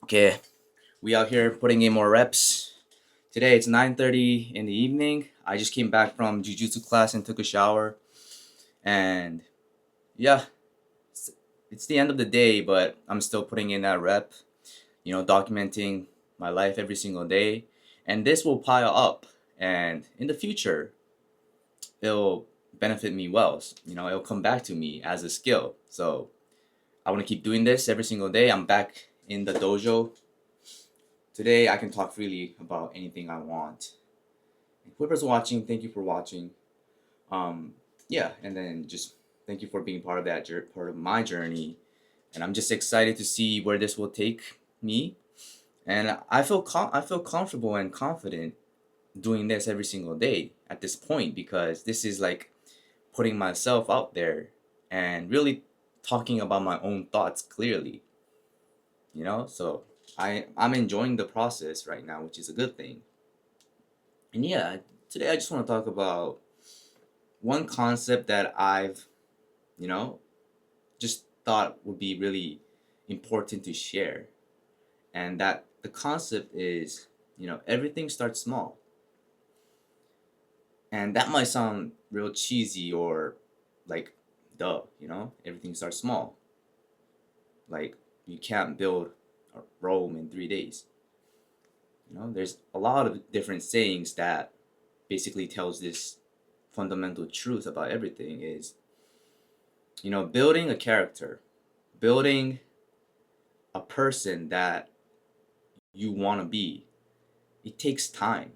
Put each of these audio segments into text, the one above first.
Okay, we out here putting in more reps. Today it's 9:30 in the evening. I just came back from jujitsu class and took a shower. And yeah, it's, it's the end of the day, but I'm still putting in that rep, documenting my life every single day. And this will pile up. And in the future, it'll benefit me well. It'll come back to me as a skill. So I want to keep doing this every single day. I'm back in the dojo. Today I can talk freely about anything I want. Whoever's watching, thank you for watching. Um, yeah, and then just thank you for being part of part of my journey. And I'm just excited to see where this will take me. And I feel comfortable and confident doing this every single day at this point because this is like putting myself out there and really talking about my own thoughts clearly. So I'm enjoying the process right now, which is a good thing. And yeah, today I just want to talk about one concept that I've, you know, just thought would be really important to share. And that the concept is, everything starts small. And that might sound real cheesy or like, duh, everything starts small. Like, you can't build Rome in 3 days. There's a lot of different sayings that basically tells this fundamental truth about everything is, building a character, building a person that you want to be, it takes time,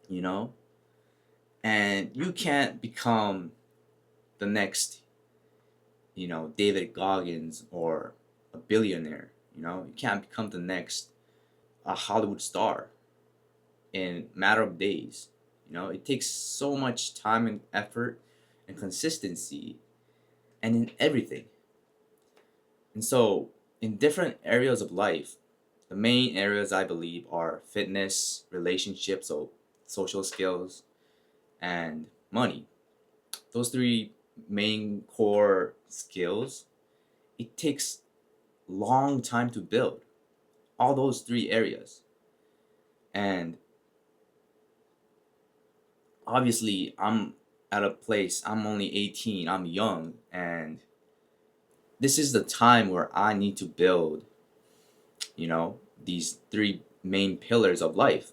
you know? And you can't become the next, David Goggins or a billionaire, You can't become the next a Hollywood star in a matter of days. It takes so much time and effort and consistency and in everything. And so, in different areas of life, the main areas I believe are fitness, relationships, so social skills, and money. Those three main core skills, it takes long time to build all those three areas. And obviously, I'm at a place, I'm only 18, I'm young, and this is the time where I need to build, these three main pillars of life.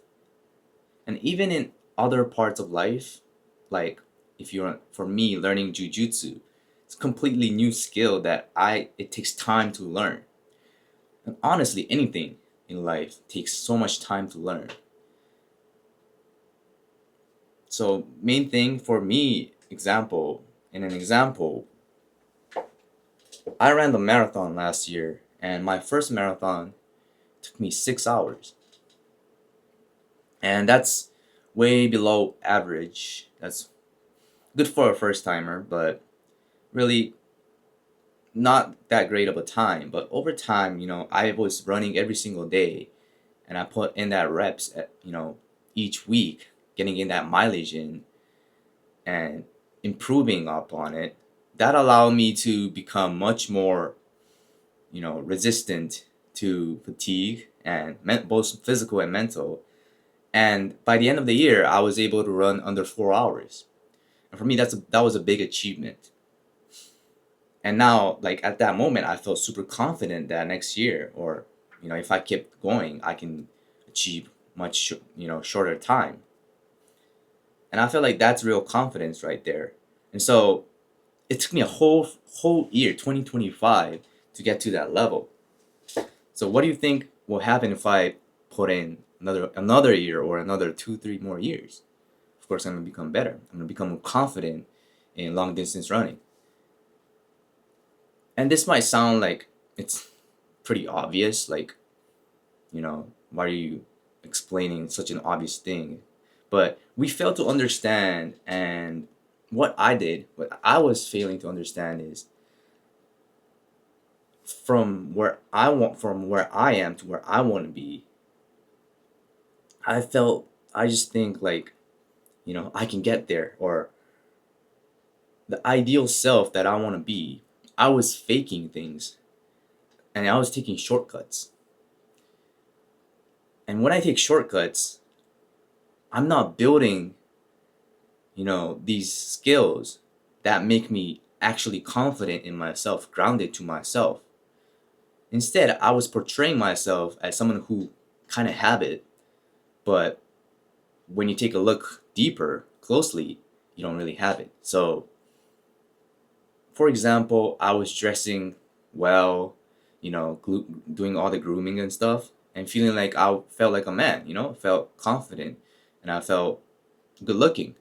And even in other parts of life, like if you're for me learning jujitsu, it's a completely new skill that I it takes time to learn. And honestly, anything in life takes so much time to learn. So main thing for me, in an example, I ran the marathon last year, and my first marathon took me 6 hours, and that's way below average. That's good for a first timer, but really not that great of a time. But over time, I was running every single day, and I put in that reps, each week, getting in that mileage in, and improving upon it. That allowed me to become much more, resistant to fatigue and both physical and mental. And by the end of the year, I was able to run under 4 hours. And for me, that was a big achievement. And now, like at that moment, I felt super confident that next year, or if I kept going, I can achieve much shorter time. And I feel like that's real confidence right there. And so it took me a whole year, 2025, to get to that level. So what do you think will happen if I put in another year or another 2 3 more years? Of course, I'm gonna become better. I'm gonna become more confident in long distance running. And this might sound like it's pretty obvious, like, why are you explaining such an obvious thing? But we fail to understand, and what I was failing to understand is from where I am to where I want to be. I just think like, I can get there, or the ideal self that I want to be. I was faking things. and I was taking shortcuts. And when I take shortcuts, I'm not building, these skills that make me actually confident in myself, grounded to myself. Instead, I was portraying myself as someone who kind of have it, but when you take a look deeper, closely, you don't really have it. So, for example, I was dressing well, doing all the grooming and stuff, and feeling like I felt like a man, felt confident, and I felt good looking.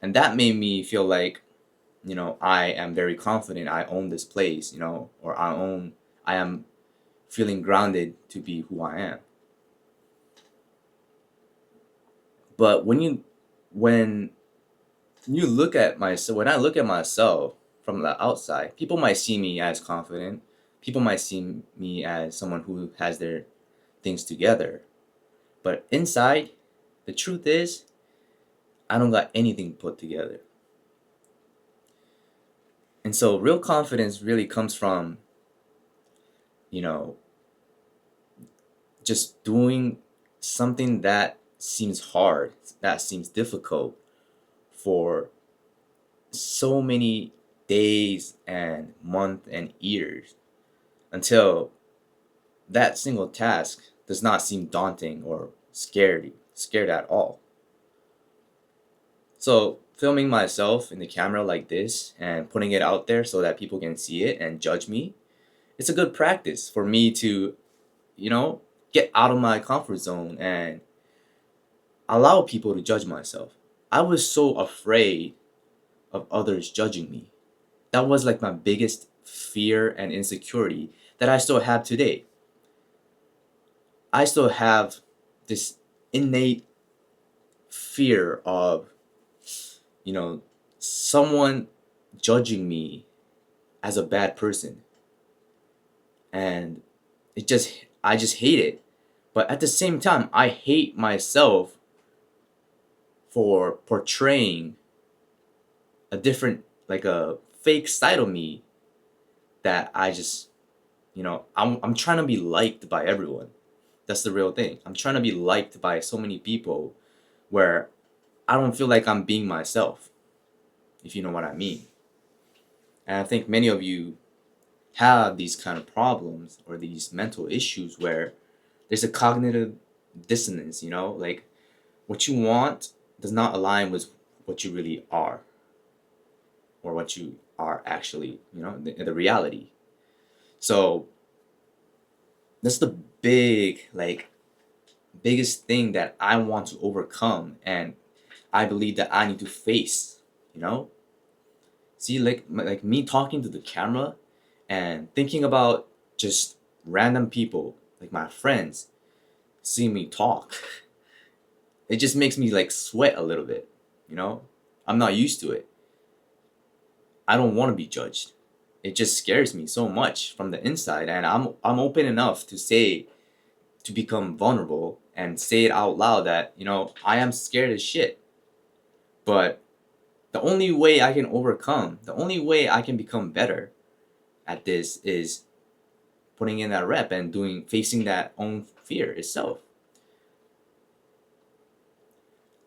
And that made me feel like, I am very confident. I own this place, or I am feeling grounded to be who I am. But when you look at myself, when I look at myself from the outside, people might see me as confident. People might see me as someone who has their things together. But inside, the truth is, I don't got anything put together. And so real confidence really comes from, you know, just doing something that seems hard, that seems difficult for so many days and months and years until that single task does not seem daunting or scared at all. So filming myself in the camera like this and putting it out there so that people can see it and judge me, it's a good practice for me to, you know, get out of my comfort zone and allow people to judge myself. I was so afraid of others judging me. That was like my biggest fear and insecurity that I still have today. I still have this innate fear of, you know, someone judging me as a bad person. And I just hate it. But at the same time, I hate myself for portraying a different, like a fake side of me that I just, I'm trying to be liked by everyone. That's the real thing. I'm trying to be liked by so many people where I don't feel like I'm being myself, if you know what I mean. And I think many of you have these kind of problems or these mental issues where there's a cognitive dissonance, like what you want does not align with what you really are or what you are actually, the reality. So that's the biggest thing that I want to overcome, and I believe that I need to face, you know? See, like me talking to the camera and thinking about just random people, like my friends, seeing me talk. It just makes me like sweat a little bit, you know? I'm not used to it. I don't want to be judged. It just scares me so much from the inside, and I'm open enough to say, to become vulnerable and say it out loud that, I am scared as shit. But the only way I can overcome, the only way I can become better at this is putting in that rep and facing that own fear itself.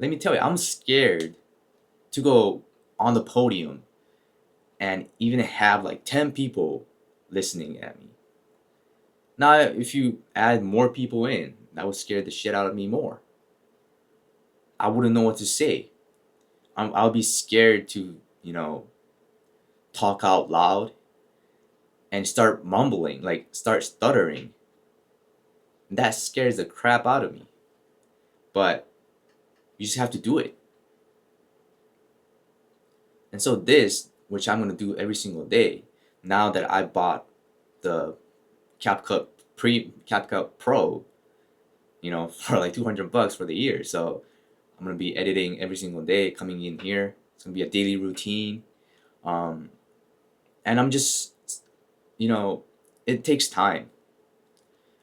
Let me tell you, I'm scared to go on the podium and even have like 10 people listening at me. Now, if you add more people in, that would scare the shit out of me more. I wouldn't know what to say. I'll be scared to, talk out loud and start mumbling, like start stuttering. That scares the crap out of me. But you just have to do it. And so this, which I'm gonna do every single day, now that I bought the CapCut Pro, for like $200 for the year. So I'm gonna be editing every single day, coming in here. It's gonna be a daily routine. Um, and I'm just, it takes time.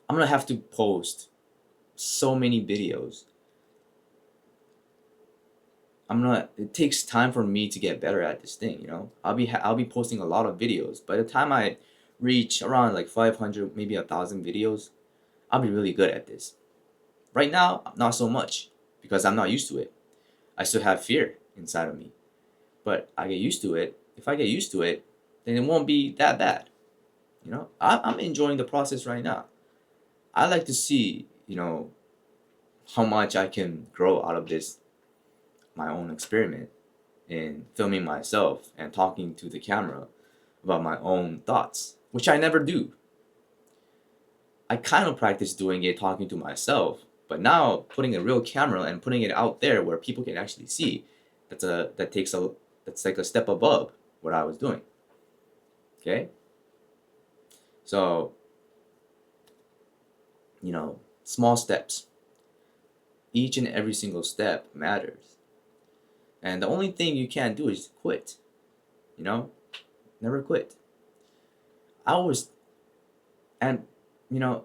I'm gonna have to post so many videos. It takes time for me to get better at this thing. I'll be posting a lot of videos. By the time I reach around like 500, maybe 1,000 videos, I'll be really good at this. Right now, not so much because I'm not used to it. I still have fear inside of me, but I get used to it. If I get used to it, then it won't be that bad. I'm enjoying the process right now. I like to see, how much I can grow out of this, my own experiment in filming myself and talking to the camera about my own thoughts, which I never do. I kind of practice doing it talking to myself, but now putting a real camera and putting it out there where people can actually see, that's like a step above what I was doing. Okay? So, small steps. Each and every single step matters. And the only thing you can't do is quit. You know? Never quit. I always and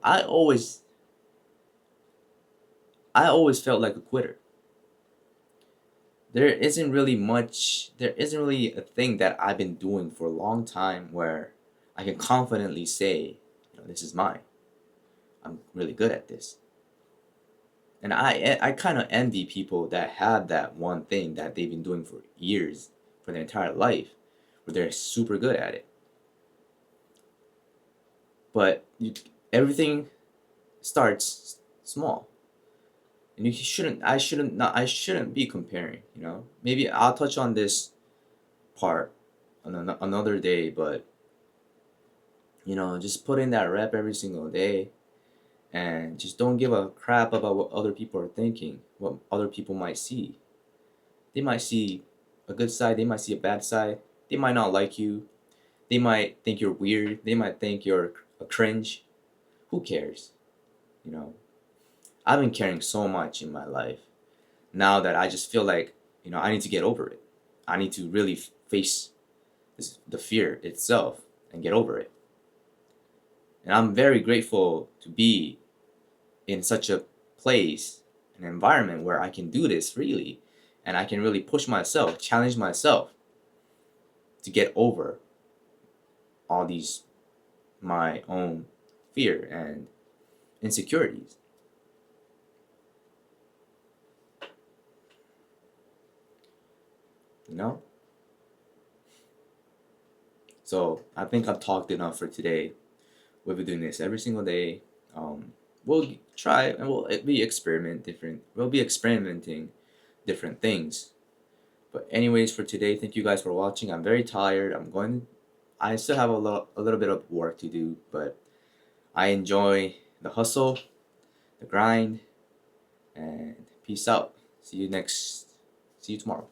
I always felt like a quitter. There isn't really a thing that I've been doing for a long time where I can confidently say, this is mine. I'm really good at this. And I kind of envy people that have that one thing that they've been doing for years, for their entire life, where they're super good at it. But everything starts small. And you shouldn't I shouldn't be comparing, Maybe I'll touch on this part on another day, but just put in that rep every single day and just don't give a crap about what other people are thinking, what other people might see. They might see a good side, they might see a bad side, they might not like you, they might think you're weird, they might think you're a cringe. Who cares? You know, I've been caring so much in my life now that I just feel like, I need to get over it. I need to really face the fear itself and get over it. And I'm very grateful to be in such a place, an environment where I can do this freely and I can really push myself, challenge myself to get over all these my own fear and insecurities. You know? So I think I've talked enough for today. We'll be doing this every single day. We'll try and we'll be experimenting different things. But anyways, for today, thank you guys for watching. I'm very tired. I still have a little bit of work to do, but I enjoy the hustle, the grind, and peace out. See you tomorrow.